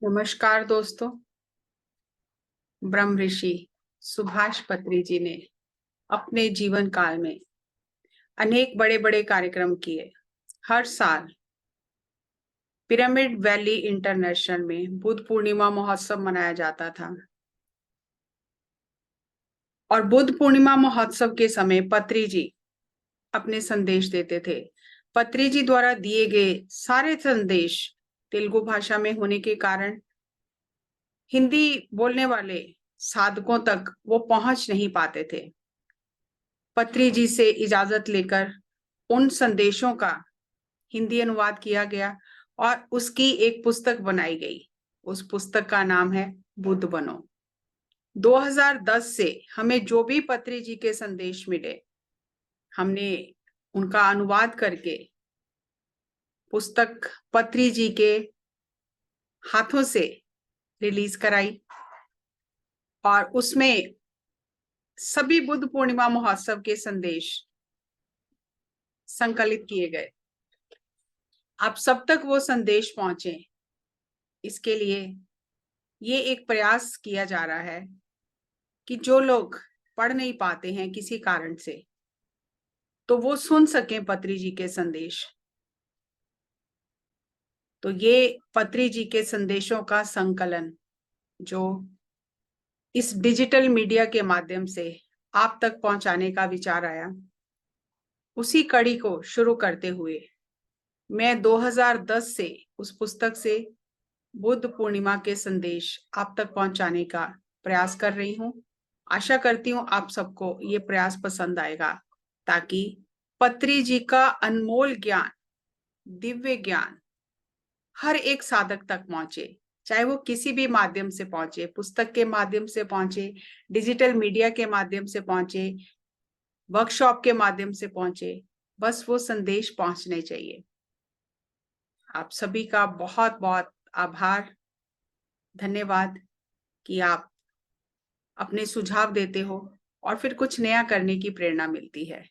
नमस्कार दोस्तों। ब्रह्म ऋषि सुभाष पत्री जी ने अपने जीवन काल में अनेक बड़े बड़े कार्यक्रम किए। हर साल पिरामिड वैली इंटरनेशनल में बुद्ध पूर्णिमा महोत्सव मनाया जाता था और बुद्ध पूर्णिमा महोत्सव के समय पत्री जी अपने संदेश देते थे। पत्री जी द्वारा दिए गए सारे संदेश तेलुगु भाषा में होने के कारण हिंदी बोलने वाले साधकों तक वो पहुंच नहीं पाते थे। पत्री जी से इजाजत लेकर उन संदेशों का हिंदी अनुवाद किया गया और उसकी एक पुस्तक बनाई गई। उस पुस्तक का नाम है बुद्ध बनो। 2010 से हमें जो भी पत्री जी के संदेश मिले, हमने उनका अनुवाद करके पुस्तक पत्री जी के हाथों से रिलीज कराई और उसमें सभी बुद्ध पूर्णिमा महोत्सव के संदेश संकलित किए गए। आप सब तक वो संदेश पहुंचे, इसके लिए ये एक प्रयास किया जा रहा है कि जो लोग पढ़ नहीं पाते हैं किसी कारण से, तो वो सुन सकें पत्री जी के संदेश। तो ये पत्री जी के संदेशों का संकलन जो इस डिजिटल मीडिया के माध्यम से आप तक पहुंचाने का विचार आया, उसी कड़ी को शुरू करते हुए मैं 2010 से उस पुस्तक से बुद्ध पूर्णिमा के संदेश आप तक पहुंचाने का प्रयास कर रही हूं। आशा करती हूं आप सबको ये प्रयास पसंद आएगा, ताकि पत्री जी का अनमोल ज्ञान, दिव्य ज्ञान हर एक साधक तक पहुंचे, चाहे वो किसी भी माध्यम से पहुंचे, पुस्तक के माध्यम से पहुंचे, डिजिटल मीडिया के माध्यम से पहुंचे, वर्कशॉप के माध्यम से पहुंचे, बस वो संदेश पहुंचने चाहिए। आप सभी का बहुत बहुत आभार, धन्यवाद कि आप अपने सुझाव देते हो और फिर कुछ नया करने की प्रेरणा मिलती है।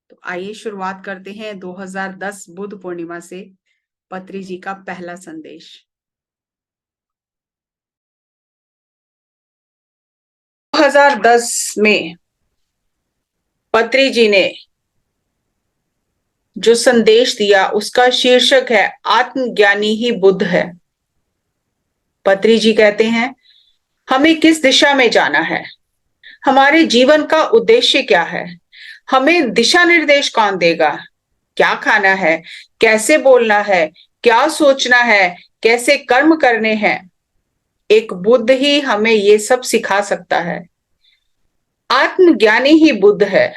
तो आइए शुरुआत करते हैं 2010 बुद्ध पूर्णिमा से पत्री जी का पहला संदेश। 2010 में पत्री जी ने जो संदेश दिया उसका शीर्षक है आत्मज्ञानी ही बुद्ध है। पत्री जी कहते हैं, हमें किस दिशा में जाना है, हमारे जीवन का उद्देश्य क्या है, हमें दिशा निर्देश कौन देगा, क्या खाना है, कैसे बोलना है, क्या सोचना है, कैसे कर्म करने हैं। एक बुद्ध ही हमें ये सब सिखा सकता है। आत्मज्ञानी ही बुद्ध है।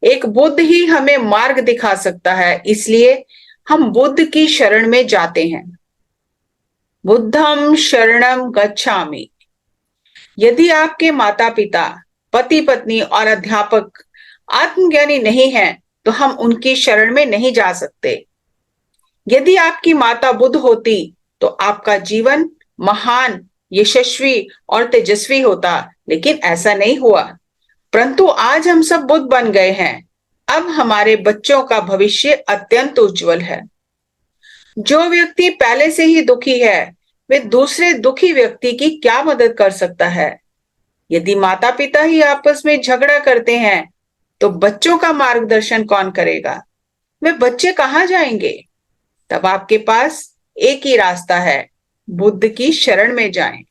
एक बुद्ध ही हमें मार्ग दिखा सकता है, इसलिए हम बुद्ध की शरण में जाते हैं। बुद्धम शरणम गच्छामि। यदि आपके माता पिता, पति पत्नी और अध्यापक आत्मज्ञानी नहीं हैं, तो हम उनकी शरण में नहीं जा सकते। यदि आपकी माता बुद्ध होती तो आपका जीवन महान, यशस्वी और तेजस्वी होता, लेकिन ऐसा नहीं हुआ। परंतु आज हम सब बुद्ध बन गए हैं। अब हमारे बच्चों का भविष्य अत्यंत उज्जवल है। जो व्यक्ति पहले से ही दुखी है, वे दूसरे दुखी व्यक्ति की क्या मदद कर सकता है। यदि माता पिता ही आपस में झगड़ा करते हैं, तो बच्चों का मार्गदर्शन कौन करेगा। वे बच्चे कहां जाएंगे। तब आपके पास एक ही रास्ता है, बुद्ध की शरण में जाएं।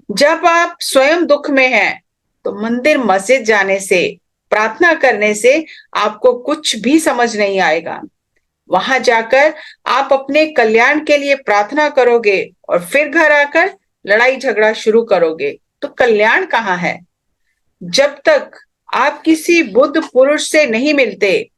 जब आप स्वयं दुख में हैं, तो मंदिर मस्जिद जाने से, प्रार्थना करने से आपको कुछ भी समझ नहीं आएगा। वहां जाकर आप अपने कल्याण के लिए प्रार्थना करोगे और फिर घर आकर लड़ाई झगड़ा शुरू करोगे, तो कल्याण कहाँ है। जब तक आप किसी बुद्ध पुरुष से नहीं मिलते,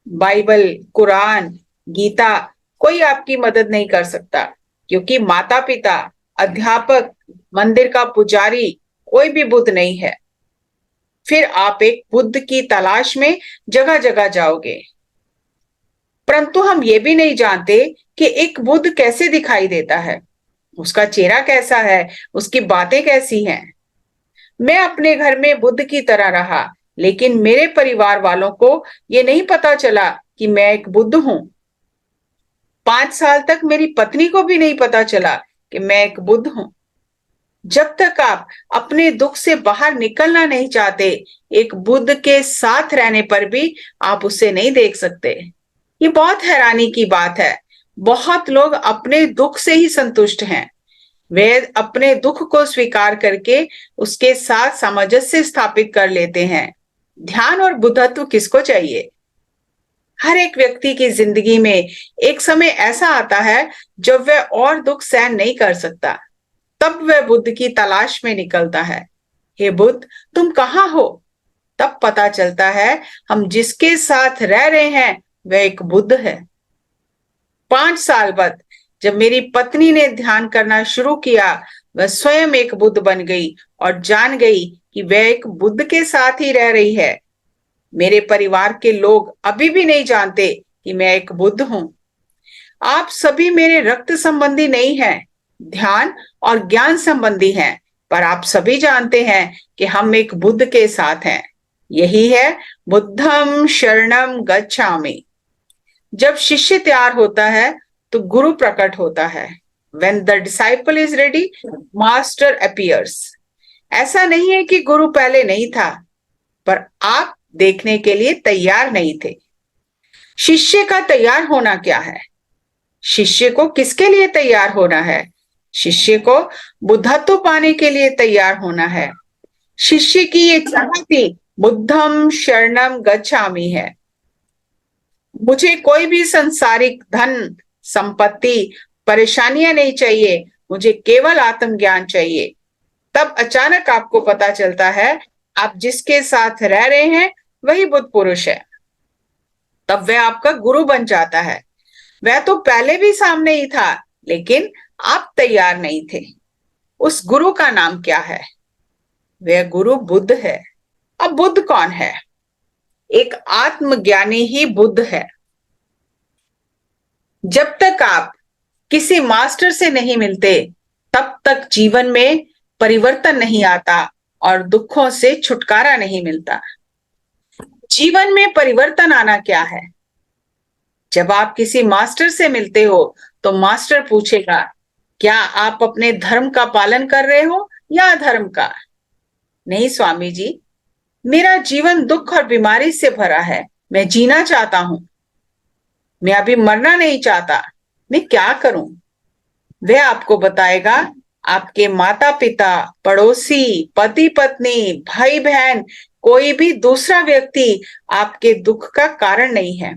बाइबल, कुरान, गीता कोई आपकी मदद नहीं कर सकता, क्योंकि माता पिता, अध्यापक, मंदिर का पुजारी कोई भी बुद्ध नहीं है। फिर आप एक बुद्ध की तलाश में जगह जगह जाओगे। परंतु हम ये भी नहीं जानते कि एक बुद्ध कैसे दिखाई देता है, उसका चेहरा कैसा है, उसकी बातें कैसी हैं। मैं अपने घर में बुद्ध की तरह रहा, लेकिन मेरे परिवार वालों को ये नहीं पता चला कि मैं एक बुद्ध हूं। 5 साल तक मेरी पत्नी को भी नहीं पता चला कि मैं एक बुद्ध हूं। जब तक आप अपने दुख से बाहर निकलना नहीं चाहते, एक बुद्ध के साथ रहने पर भी आप उसे नहीं देख सकते। ये बहुत हैरानी की बात है। बहुत लोग अपने दुख से ही संतुष्ट हैं। वे अपने दुख को स्वीकार करके उसके साथ सामंजस्य स्थापित कर लेते हैं। ध्यान और बुद्धत्व किसको चाहिए? हर एक व्यक्ति की जिंदगी में एक समय ऐसा आता है जब वह और दुख सहन नहीं कर सकता। तब वह बुद्ध की तलाश में निकलता है। हे बुद्ध, तुम कहाँ हो? तब पता चलता है हम जिसके साथ रह रहे हैं वह एक बुद्ध है। 5 साल बाद जब मेरी पत्नी ने ध्यान करना शुरू किया, वह स्वयं एक बुद्ध बन गई और जान गई कि वह एक बुद्ध के साथ ही रह रही है। मेरे परिवार के लोग अभी भी नहीं जानते कि मैं एक बुद्ध हूं। आप सभी मेरे रक्त संबंधी नहीं हैं, ध्यान और ज्ञान संबंधी हैं, पर आप सभी जानते हैं कि हम एक बुद्ध के साथ हैं। यही है बुद्धम शरणम गच्छामि। जब शिष्य तैयार होता है तो गुरु प्रकट होता है। When the disciple is ready, master appears. ऐसा नहीं है कि गुरु पहले नहीं था, पर आप देखने के लिए तैयार नहीं थे। शिष्य का तैयार होना क्या है? शिष्य को किसके लिए तैयार होना है? शिष्य को बुद्धत्व पाने के लिए तैयार होना है। शिष्य की ये चाहती बुद्धम शरणम गच्छामि है। मुझे कोई भी सांसारिक धन, संपत्ति, परेशानियां नहीं चाहिए, मुझे केवल आत्मज्ञान चाहिए। तब अचानक आपको पता चलता है आप जिसके साथ रह रहे हैं वही बुद्ध पुरुष है। तब वह आपका गुरु बन जाता है। वह तो पहले भी सामने ही था, लेकिन आप तैयार नहीं थे। उस गुरु का नाम क्या है? वह गुरु बुद्ध है। अब बुद्ध कौन है? एक आत्मज्ञानी ही बुद्ध है। जब तक आप किसी मास्टर से नहीं मिलते, तब तक जीवन में परिवर्तन नहीं आता और दुखों से छुटकारा नहीं मिलता। जीवन में परिवर्तन आना क्या है? जब आप किसी मास्टर से मिलते हो तो मास्टर पूछेगा, क्या आप अपने धर्म का पालन कर रहे हो या अधर्म का? नहीं स्वामी जी, मेरा जीवन दुख और बीमारी से भरा है, मैं जीना चाहता हूं, मैं अभी मरना नहीं चाहता, मैं क्या करूं? वह आपको बताएगा, आपके माता पिता, पड़ोसी, पति पत्नी, भाई बहन, कोई भी दूसरा व्यक्ति आपके दुख का कारण नहीं है।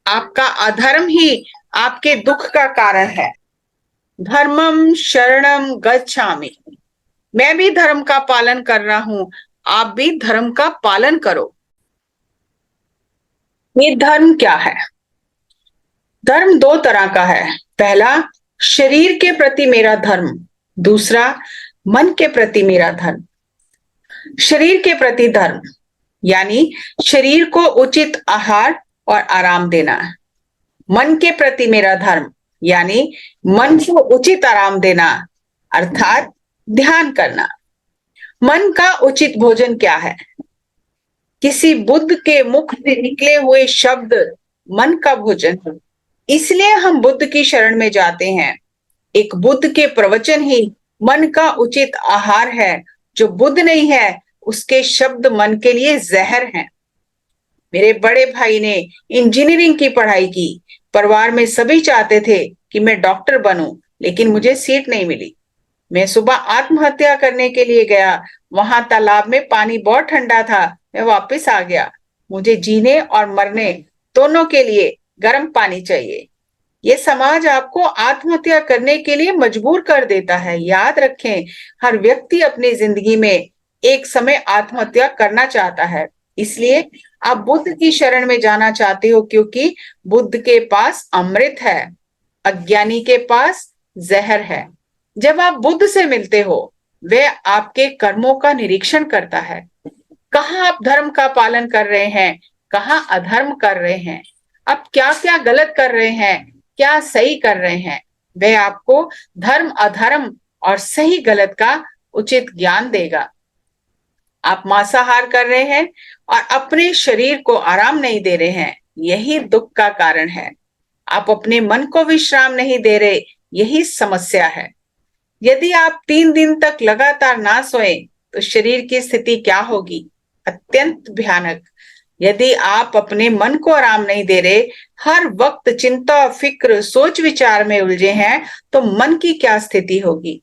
आपका अधर्म ही आपके दुख का कारण है। धर्मम शरणम गच्छामि। मैं भी धर्म का पालन कर रहा हूं, आप भी धर्म का पालन करो। ये धर्म क्या है? धर्म 2 तरह का है। पहला, शरीर के प्रति मेरा धर्म। दूसरा, मन के प्रति मेरा धर्म। शरीर के प्रति धर्म यानी शरीर को उचित आहार और आराम देना। मन के प्रति मेरा धर्म यानी मन को उचित आराम देना, अर्थात ध्यान करना। मन का उचित भोजन क्या है? किसी बुद्ध के मुख से निकले हुए शब्द मन का भोजन है। इसलिए हम बुद्ध की शरण में जाते हैं। एक बुद्ध के प्रवचन ही मन का उचित आहार है। जो बुद्ध नहीं है, उसके शब्द मन के लिए जहर हैं। मेरे बड़े भाई ने इंजीनियरिंग की पढ़ाई की। परिवार में सभी चाहते थे कि मैं डॉक्टर बनूं, लेकिन मुझे सीट नहीं मिली। मैं सुबह आत्महत्या करने के लिए गया। वहां तालाब में पानी बहुत ठंडा था। मैं वापस आ गया। मुझे जीने और मरने दोनों के लिए गर्म पानी चाहिए। ये समाज आपको आत्महत्या करने के लिए मजबूर कर देता है। याद रखें, हर व्यक्ति अपनी जिंदगी में एक समय आत्महत्या करना चाहता है। इसलिए आप बुद्ध की शरण में जाना चाहते हो, क्योंकि बुद्ध के पास अमृत है, अज्ञानी के पास जहर है। जब आप बुद्ध से मिलते हो, वह आपके कर्मों का निरीक्षण करता है। कहाँ आप धर्म का पालन कर रहे हैं, कहाँ अधर्म कर रहे हैं, आप क्या क्या गलत कर रहे हैं, क्या सही कर रहे हैं। वह आपको धर्म, अधर्म और सही गलत का उचित ज्ञान देगा। आप मांसाहार कर रहे हैं और अपने शरीर को आराम नहीं दे रहे हैं, यही दुख का कारण है। आप अपने मन को विश्राम नहीं दे रहे, यही समस्या है। यदि आप 3 दिन तक लगातार ना सोए तो शरीर की स्थिति क्या होगी? अत्यंत भयानक। यदि आप अपने मन को आराम नहीं दे रहे, हर वक्त चिंता, फिक्र, सोच विचार में उलझे हैं, तो मन की क्या स्थिति होगी?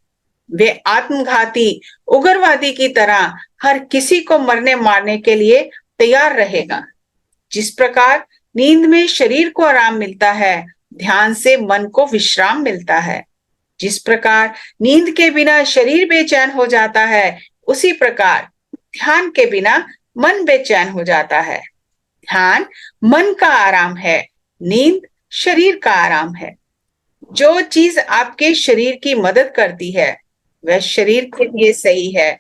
वे आत्मघाती, उग्रवादी की तरह हर किसी को मरने मारने के लिए तैयार रहेगा। जिस प्रकार नींद में शरीर को आराम मिलता है, ध्यान से मन को विश्राम मिलता है। जिस प्रकार नींद के बिना शरीर बेचैन हो जाता है, उसी प्रकार ध्यान के बिना मन बेचैन हो जाता है। ध्यान मन का आराम है, नींद शरीर का आराम है। जो चीज आपके शरीर की मदद करती है वह शरीर के लिए सही है।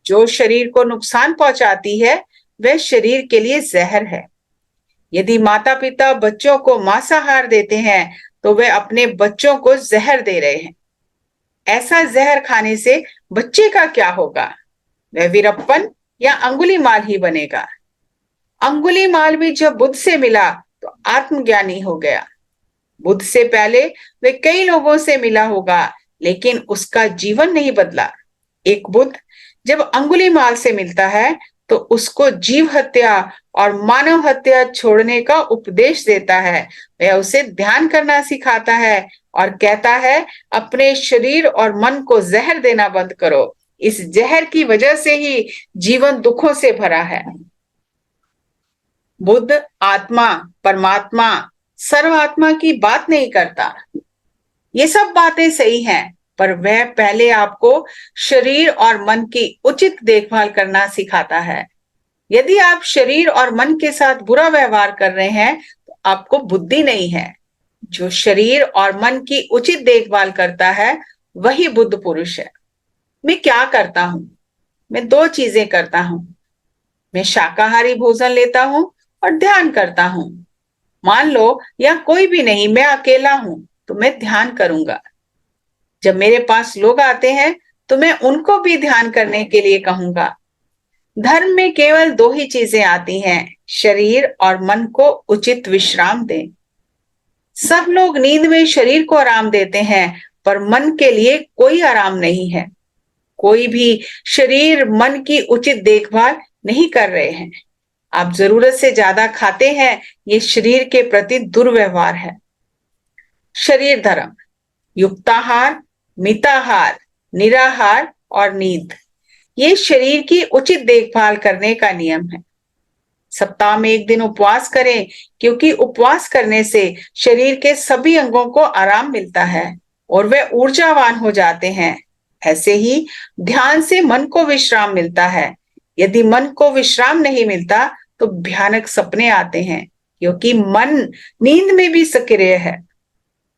जो शरीर को नुकसान पहुंचाती है वह शरीर के लिए जहर है। यदि माता पिता बच्चों को मांसाहार देते हैं तो वे अपने बच्चों को जहर दे रहे हैं। ऐसा जहर खाने से बच्चे का क्या होगा? वह वीरप्पन या अंगुलीमाल ही बनेगा। अंगुलीमाल भी जब बुद्ध से मिला तो आत्मज्ञानी हो गया। बुद्ध से पहले वे कई लोगों से मिला होगा, लेकिन उसका जीवन नहीं बदला। एक बुद्ध जब अंगुलीमाल से मिलता है तो उसको जीव हत्या और मानव हत्या छोड़ने का उपदेश देता है। वह उसे ध्यान करना सिखाता है और कहता है, अपने शरीर और मन को जहर देना बंद करो। इस जहर की वजह से ही जीवन दुखों से भरा है। बुद्ध आत्मा, परमात्मा, सर्वात्मा की बात नहीं करता। ये सब बातें सही हैं, पर वह पहले आपको शरीर और मन की उचित देखभाल करना सिखाता है। यदि आप शरीर और मन के साथ बुरा व्यवहार कर रहे हैं तो आपको बुद्धि नहीं है। जो शरीर और मन की उचित देखभाल करता है वही बुद्ध पुरुष है। मैं क्या करता हूं? मैं दो चीजें करता हूं। मैं शाकाहारी भोजन लेता हूं और ध्यान करता हूं। मान लो या कोई भी नहीं, मैं अकेला हूं तो मैं ध्यान करूंगा। जब मेरे पास लोग आते हैं तो मैं उनको भी ध्यान करने के लिए कहूंगा। धर्म में केवल दो ही चीजें आती हैं, शरीर और मन को उचित विश्राम दें। सब लोग नींद में शरीर को आराम देते हैं, पर मन के लिए कोई आराम नहीं है। कोई भी शरीर मन की उचित देखभाल नहीं कर रहे हैं। आप जरूरत से ज्यादा खाते हैं, ये शरीर के प्रति दुर्व्यवहार है। शरीर धर्म: युक्ताहार, मिताहार, निराहार और नींद, ये शरीर की उचित देखभाल करने का नियम है। सप्ताह में 1 दिन उपवास करें, क्योंकि उपवास करने से शरीर के सभी अंगों को आराम मिलता है और वे ऊर्जावान हो जाते हैं। ऐसे ही ध्यान से मन को विश्राम मिलता है। यदि मन को विश्राम नहीं मिलता तो भयानक सपने आते हैं, क्योंकि मन नींद में भी सक्रिय है।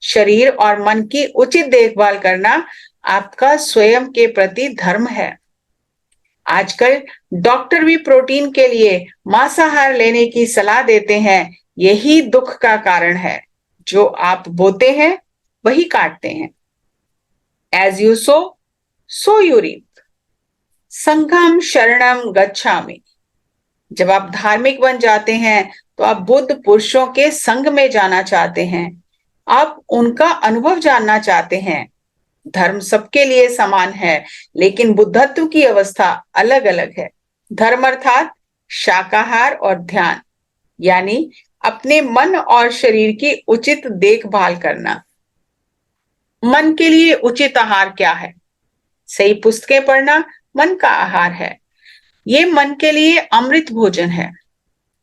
शरीर और मन की उचित देखभाल करना आपका स्वयं के प्रति धर्म है। आजकल डॉक्टर भी प्रोटीन के लिए मांसाहार लेने की सलाह देते हैं। यही दुख का कारण है। जो आप बोते हैं वही काटते हैं। As you sow, so you reap. संघम शरणम गच्छामि। जब आप धार्मिक बन जाते हैं तो आप बुद्ध पुरुषों के संग में जाना चाहते हैं। आप उनका अनुभव जानना चाहते हैं। धर्म सबके लिए समान है, लेकिन बुद्धत्व की अवस्था अलग अलग है। धर्म अर्थात शाकाहार और ध्यान, यानी अपने मन और शरीर की उचित देखभाल करना। मन के लिए उचित आहार क्या है? सही पुस्तकें पढ़ना मन का आहार है। ये मन के लिए अमृत भोजन है।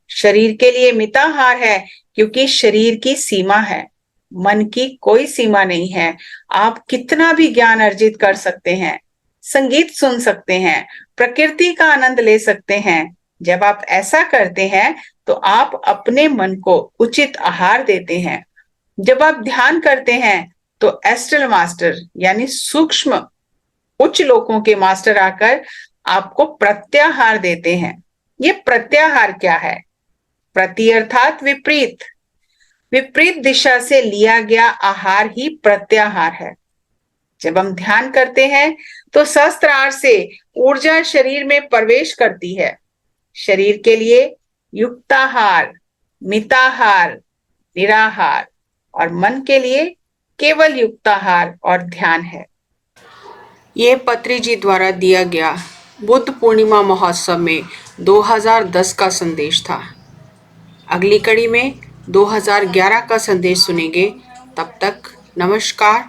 शरीर के लिए मिताहार है, क्योंकि शरीर की सीमा है। मन की कोई सीमा नहीं है। आप कितना भी ज्ञान अर्जित कर सकते हैं, संगीत सुन सकते हैं, प्रकृति का आनंद ले सकते हैं। जब आप ऐसा करते हैं तो आप अपने मन को उचित आहार देते हैं। जब आप ध्यान करते हैं तो एस्ट्रल मास्टर यानी सूक्ष्म उच्च लोकों के मास्टर आकर आपको प्रत्याहार देते हैं। ये प्रत्याहार क्या है? प्रति अर्थात विपरीत। विपरीत दिशा से लिया गया आहार ही प्रत्याहार है। जब हम ध्यान करते हैं तो सहस्त्रार से ऊर्जा शरीर में प्रवेश करती है। शरीर के लिए युक्ताहार, मिताहार, निराहार और मन के लिए केवल युक्ताहार और ध्यान है। ये पत्री जी द्वारा दिया गया बुद्ध पूर्णिमा महोत्सव में 2010 का संदेश था। अगली कड़ी में 2011 का संदेश सुनेंगे। तब तक नमस्कार,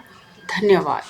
धन्यवाद।